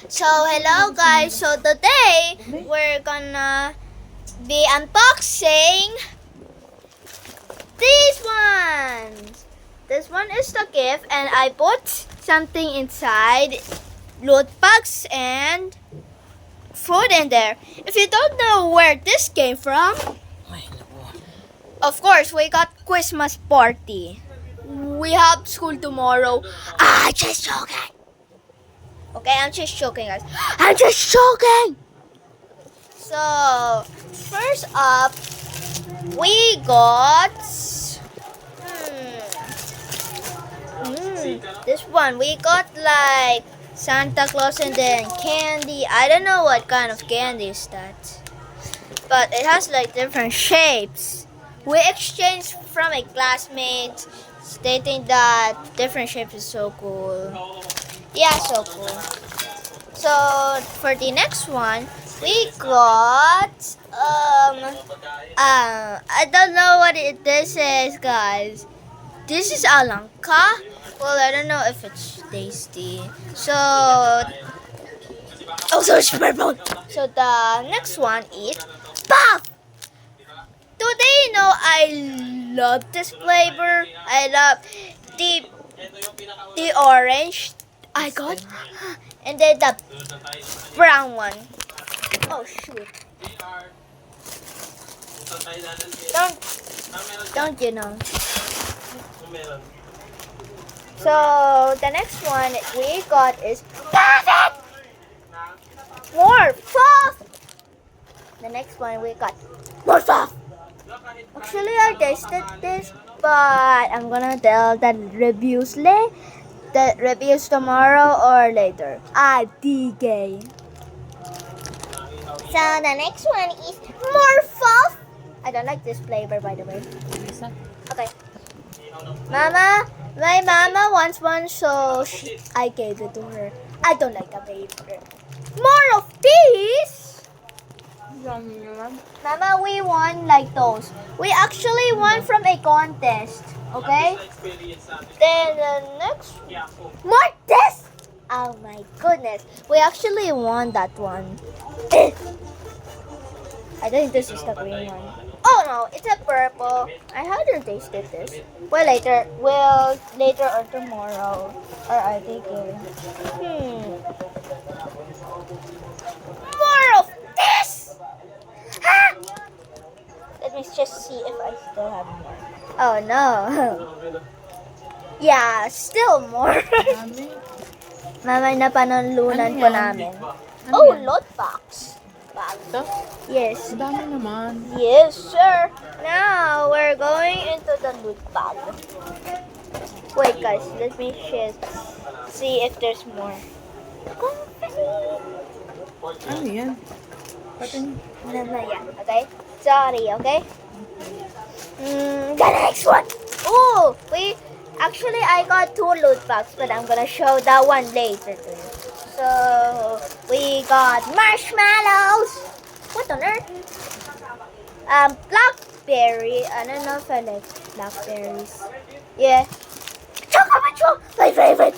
So hello guys, so today we're gonna be unboxing these ones. This one is the gift and I put something inside, loot box and food in there. If you don't know where this came from, of course we got Christmas party. We have school tomorrow. Just joking. Okay, I'm just joking, guys. I'm just joking. So, first up, we got this one. We got like Santa Claus and then candy. I don't know what kind of candy is that, but it has like different shapes. We exchanged from a classmate stating that different shapes is so cool. Yeah, so cool. So for the next one, we got I don't know what this is, guys. This is alanka. Well, I don't know if it's tasty. So it's purple. So the next one is puff. Today, I love this flavor. I love the orange I got, and then the brown one. Oh shoot! Don't you know? So the next one we got is perfect. More puff. The next one we got more puff. Actually, I tasted this, but I'm gonna tell the reviews tomorrow or later. DK. So the next one is more puff. I don't like this flavor, by the way. Okay. My mama wants one, so I gave it to her. I don't like the flavor. More of these. Mama, we won like those. We actually won from a contest. Okay? Then the next more this. Oh my goodness. We actually won that one. I think this is the green one. Oh no, it's a purple. I haven't tasted this. Well, later or tomorrow. Or I think more of this. Let me just see if I still have more. Oh no. Yeah, still more. Mama, napanunlunan po namin. Oh, loot box. Ito? Yes. Ang dami naman. Yes, sir. Now, we're going into the loot bag. Wait, guys. Let me see if there's more. Ano yan? Yeah, okay? Sorry, okay? The next one. Oh, I got 2 loot bags, but I'm gonna show that one later to you. So, we got marshmallows. What on earth? Blackberry. I don't know if I like blackberries. Yeah. Chocolate, my favorite.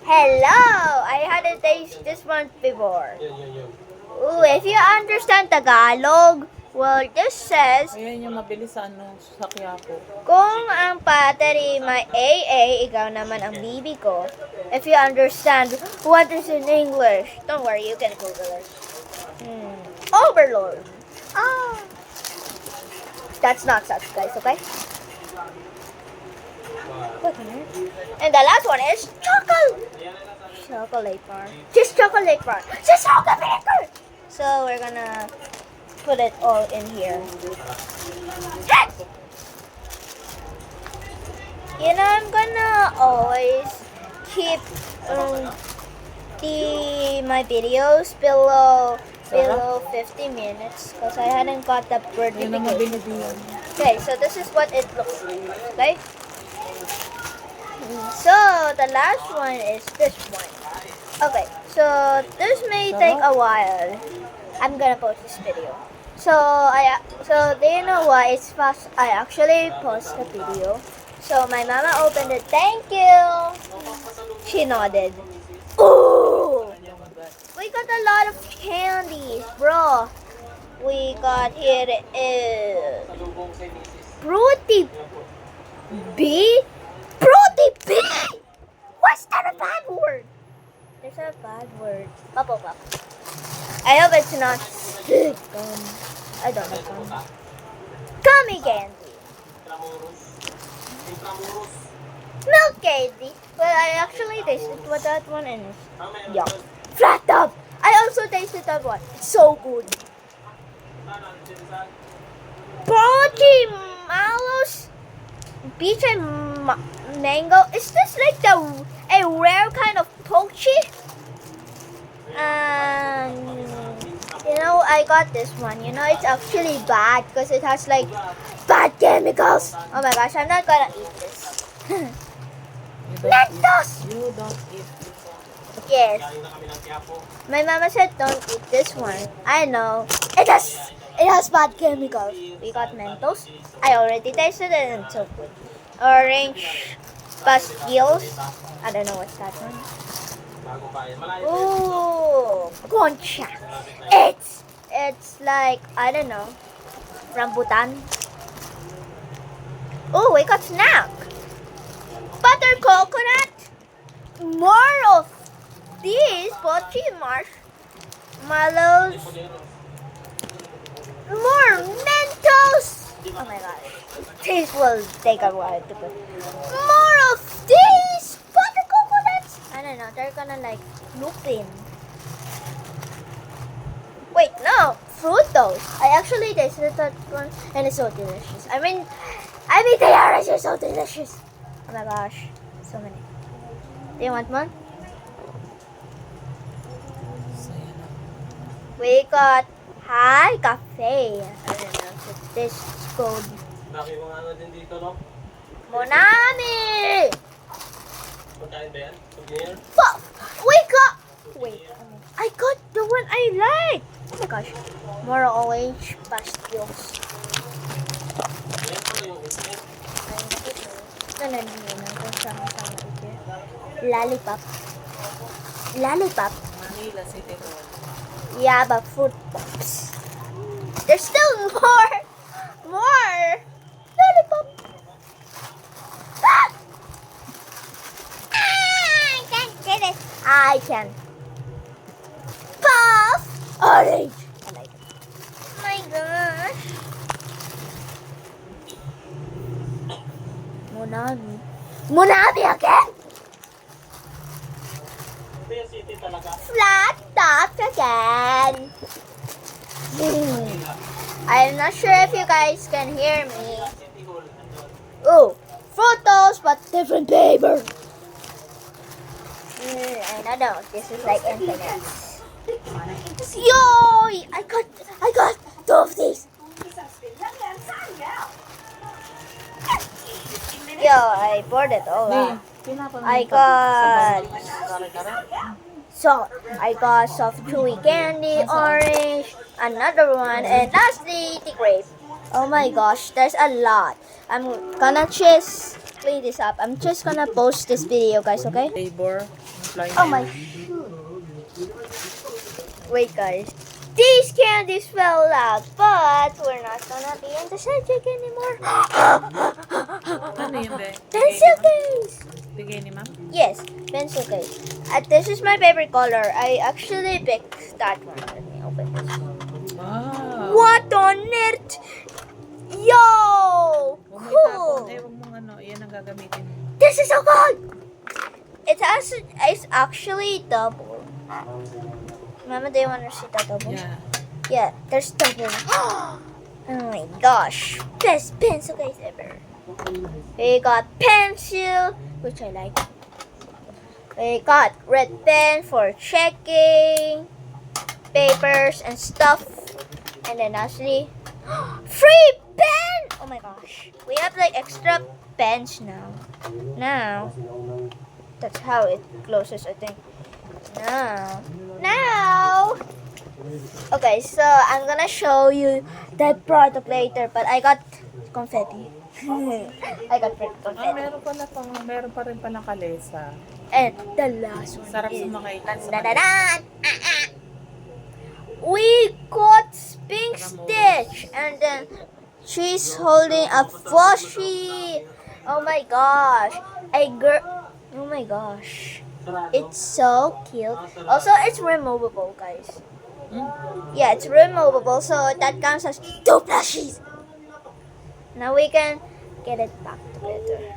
Hello. I hadn't tasted this one before. Ooh, if you understand Tagalog, well, this says, Ayan yung mabilis sa sa Quiapo. kung ang battery may AA, ikaw naman ang bibi ko. If you understand what is in English, don't worry, you can Google it. Overlord. That's not such, guys, okay? And the last one is chocolate bar. Just chocolate bar. Just chocolate bar. So we're gonna put it all in here. I'm gonna always keep my videos below 50 minutes because I hadn't got the Ayan ang notification. mabilis. Okay, so this is what it looks like. Okay? So the last one is this one. Okay, so this may take a while. I'm gonna post this video. So do you know why it's fast? I actually post the video. So my mama opened it. Thank you. She nodded. Ooh. that. We got a lot of candies, bro. We got here Fruity B? Fruity B? What's that a bad word? There's a bad word. Pop. I hope it's not I don't know. Gummy candy. Milk candy. Well, I actually tasted what that one is. Yuck. Flat top. I also tasted that one. It's so good. Pochi mallows, peach and mango. Is this like a rare kind of pochi? I got this one. It's actually bad because it has like bad chemicals. Oh my gosh, I'm not gonna eat this. Mentos! You don't eat this one. Yes. My mama said don't eat this one. I know. It has bad chemicals. We got Mentos. I already tasted it and it's so good. Orange pastilles. I don't know what's that one. Ooh, concha. It's like, I don't know, rambutan. Oh, we got snack. Butter coconut. More of these pochi marshmallows. More Mentos. Oh my gosh. This will take a while to put. More of these butter coconuts. I don't know. They're gonna like loop in. Wait, no. Fruitos. I actually tasted that one and it's so delicious. I mean they are actually so delicious. Oh my gosh. So many. Do you want one? We got high cafe. I don't know if this is called Monami. Fuck! Wait. I got the one I like. Oh my gosh. More orange pastilles. Lollipop. Manila City Hall. Yeah, but fruit pops. There's still more. Lollipop. Ah! I can't get it. I can. Puff. Orange. I like it. Oh my gosh. Monami again. Flat tops again. I'm not sure if you guys can hear me. Oh, photos but different paper. I don't know. This is like infinite. Yo! I got 2 of these. Yo, I poured it all out. I got soft chewy candy, orange, another one, and lastly the grape. Oh my gosh, there's a lot. I'm gonna just clean this up. I'm just gonna post this video, guys, okay? Flavor. Oh my. Wait, guys. These candies fell out, but we're not gonna be in the subject anymore. Ano yun, be? Pencil case! Bigay ni ma'am? Yes, pencil case. This is my favorite color. I actually picked that one. Let me open this. Wow. What on earth? Yo! Huwag mo Cool! itapon. Huwag mong yan ang gagamitin mo. This is so good! It's actually double. Mama, do you want to see that double? Yeah. Yeah, there's double. Oh my gosh. Best pencil case ever. We got pencil, which I like. We got red pen for checking papers and stuff. And then lastly, free pen! Oh my gosh. We have like extra pens now. Now, that's how it closes, I think. Now. Okay, so I'm gonna show you that product later, but I got confetti. I got confetti. Meron pa rin palang kalesa. And the last one Sarap is sumakay dyan sa dan-dan-dan-dan. We got Pink Stitch, and then she's holding a plushie. Oh my gosh, a girl. Oh my gosh, it's so cute. Also, it's removable, guys. Yeah, it's removable, so that counts as 2 plushies. Now we can get it back together.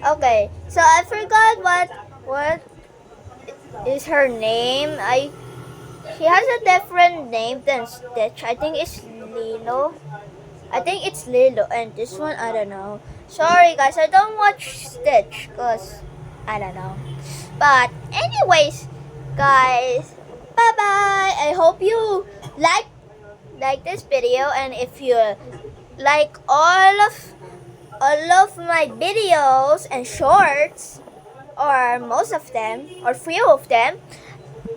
Okay, so I forgot what is her name. She has a different name than Stitch. I think it's Lilo. I think it's Lilo, and this one I don't know. Sorry guys, I don't watch Stitch cause I don't know. But anyways, guys, bye bye. I hope you like this video, and if you like all of my videos and shorts, or most of them, or few of them,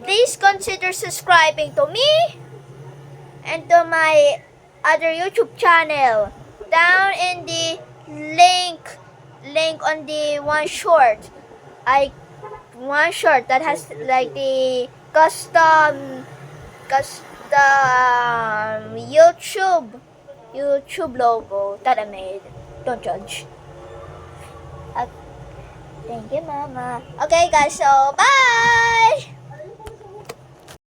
please consider subscribing to me and to my other YouTube channel down in the link on the one short that has like the custom YouTube logo that I made. Don't judge. Thank you, Mama. Okay, guys, so bye!